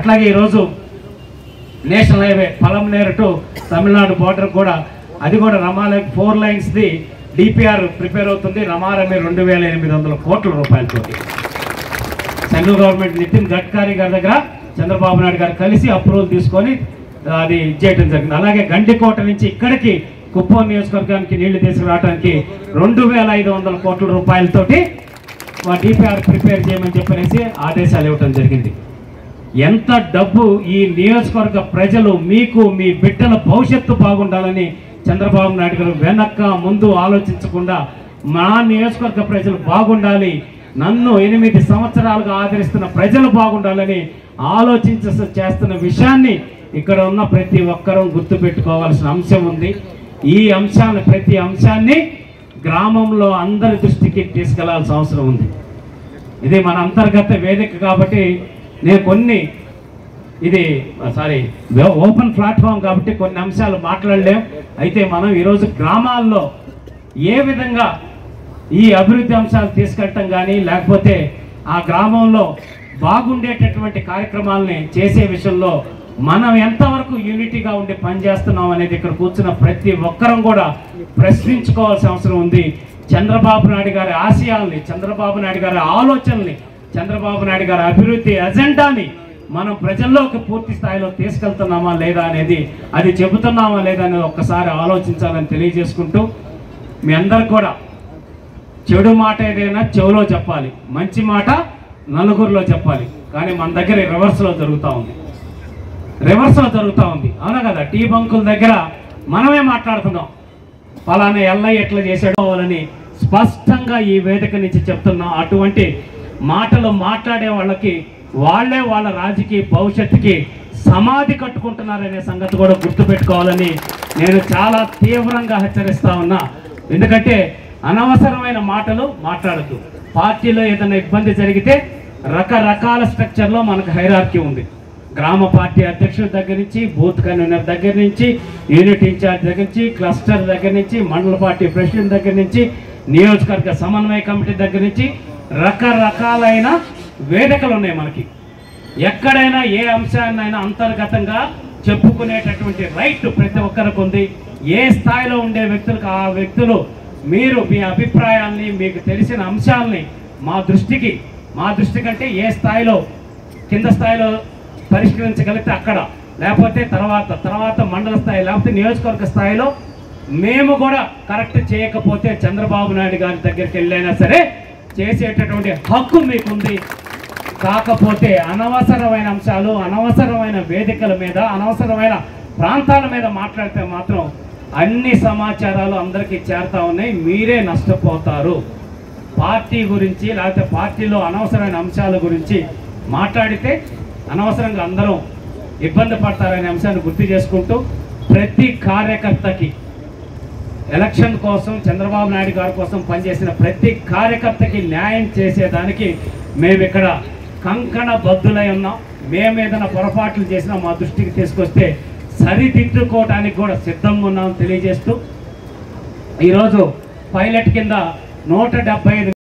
అట్లాగే ఈరోజు national highway Palamaner to Tamil Nadu border కూడా అది కూడా రమాలే 4 లైన్స్ది డిపిఆర్ ప్రిపేర్ అవుతుంది. రమారమి 2800 కోట్ల రూపాయలతో సెంట్రల్ గవర్నమెంట్ నితిన్ గడ్కరీ గారి దగ్గర చంద్రబాబు నాయుడు గారు కలిసి అప్రూవల్ తీసుకొని అది చేయడం జరిగింది. అలాగే గండికోట నుంచి ఇక్కడికి కుప్పం నియోజకవర్గానికి నీళ్లు తీసుకురావడానికి 2500 కోట్ల రూపాయలతోటి డిపిఆర్ ప్రిపేర్ చేయమని చెప్పనేసి ఆదేశాలు ఇవ్వడం జరిగింది. ఎంత డబ్బు ఈ నియోజకవర్గ ప్రజలు మీకు మీ బిడ్డల భవిష్యత్తు బాగుండాలని చంద్రబాబు నాయుడు గారు వెనక్క ముందు ఆలోచించకుండా మా నియోజకవర్గ ప్రజలు బాగుండాలి, నన్ను 8 సంవత్సరాలుగా ఆదరిస్తున్న ప్రజలు బాగుండాలని చేస్తున్న విషయాన్ని ఇక్కడ ఉన్న ప్రతి ఒక్కరూ గుర్తుపెట్టుకోవాల్సిన అంశం ఉంది. ఈ అంశాన్ని ప్రతి అంశాన్ని గ్రామంలో అందరి దృష్టికి తీసుకెళ్లాల్సిన అవసరం ఉంది. ఇది మన అంతర్గత వేదిక కాబట్టి నేను ఓపెన్ ప్లాట్ఫామ్ కాబట్టి కొన్ని అంశాలు మాట్లాడలేం. అయితే మనం ఈరోజు గ్రామాల్లో ఏ విధంగా ఈ అభివృద్ధి అంశాలు తీసుకెళ్ళటం కానీ లేకపోతే ఆ గ్రామంలో బాగుండేటటువంటి కార్యక్రమాలని చేసే విషయంలో మనం ఎంతవరకు యూనిటీగా ఉండి పనిచేస్తున్నాం అనేది ఇక్కడ కూర్చున్న ప్రతి ఒక్కరం కూడా ప్రశ్నించుకోవాల్సిన అవసరం ఉంది. చంద్రబాబు నాయుడు గారి ఆశయాల్ని, చంద్రబాబు నాయుడు గారి ఆలోచనల్ని, చంద్రబాబు నాయుడు గారి అభివృద్ధి ఎజెండాని మనం ప్రజల్లోకి పూర్తి స్థాయిలో తీసుకెళ్తున్నామా లేదా అనేది, అది చెబుతున్నామా లేదా అనేది ఒక్కసారి ఆలోచించాలని తెలియజేసుకుంటూ, మీ అందరికి కూడా చెడు మాట ఏదైనా చెవులో చెప్పాలి, మంచి మాట నలుగురిలో చెప్పాలి. కానీ మన దగ్గర రివర్స్లో జరుగుతూ ఉంది, అవునా కదా? టీ బంకుల దగ్గర మనమే మాట్లాడుతున్నాం, ఫలానా ఎల్లయ్య ఎట్లా చేసాడో అని స్పష్టంగా ఈ వేదిక నుంచి చెప్తున్నాం. అటువంటి మాటలు మాట్లాడే వాళ్ళకి వాళ్ళే వాళ్ళ రాజకీయ భవిష్యత్తుకి సమాధి కట్టుకుంటున్నారనే సంగతి కూడా గుర్తుపెట్టుకోవాలని నేను చాలా తీవ్రంగా హెచ్చరిస్తా ఉన్నా. ఎందుకంటే అనవసరమైన మాటలు మాట్లాడద్దు. పార్టీలో ఏదైనా ఇబ్బంది జరిగితే రకరకాల స్ట్రక్చర్లో మనకు హైరార్కీ ఉంది. గ్రామ పార్టీ అధ్యక్షుల దగ్గర నుంచి, బూత్ కన్వీనర్ దగ్గర నుంచి, యూనిట్ ఇన్ఛార్జ్ దగ్గర నుంచి, క్లస్టర్ దగ్గర నుంచి, మండల పార్టీ ప్రెసిడెంట్ దగ్గర నుంచి, నియోజకవర్గ సమన్వయ కమిటీ దగ్గర నుంచి రకరకాలైన వేదికలు ఉన్నాయి మనకి. ఎక్కడైనా ఏ అంశాన్నైనా అంతర్గతంగా చెప్పుకునేటటువంటి రైట్ ప్రతి ఒక్కరికి ఉంది. ఏ స్థాయిలో ఉండే వ్యక్తులకు ఆ వ్యక్తులు మీరు మీ అభిప్రాయాల్ని, మీకు తెలిసిన అంశాలని మా దృష్టి కంటే ఏ స్థాయిలో కింద స్థాయిలో పరిష్కరించగలిగితే అక్కడ, లేకపోతే తర్వాత మండల స్థాయి, లేకపోతే నియోజకవర్గ స్థాయిలో మేము కూడా కరెక్ట్ చేయకపోతే చంద్రబాబు నాయుడు గారి దగ్గరికి వెళ్ళైనా సరే చేసేటటువంటి హక్కు మీకుంది. కాకపోతే అనవసరమైన అంశాలు, అనవసరమైన వేదికల మీద, అనవసరమైన ప్రాంతాల మీద మాట్లాడితే మాత్రం అన్ని సమాచారాలు అందరికీ చేరుతా ఉన్నాయి, మీరే నష్టపోతారు. పార్టీ గురించి లేకపోతే పార్టీలో అనవసరమైన అంశాల గురించి మాట్లాడితే అనవసరంగా అందరం ఇబ్బంది పడతారనే అంశాన్ని గుర్తు చేసుకుంటూ, ప్రతి కార్యకర్తకి ఎలక్షన్ కోసం చంద్రబాబు నాయుడు గారి కోసం పనిచేసిన ప్రతి కార్యకర్తకి న్యాయం చేసేదానికి మేము ఇక్కడ కంకణ బద్దులై ఉన్నాం. మేము ఏదైనా పొరపాట్లు చేసినా మా దృష్టికి తీసుకొస్తే సరిదిద్దుకోవడానికి కూడా సిద్ధంగా ఉన్నామని తెలియజేస్తూ, ఈరోజు పైలట్ కింద 175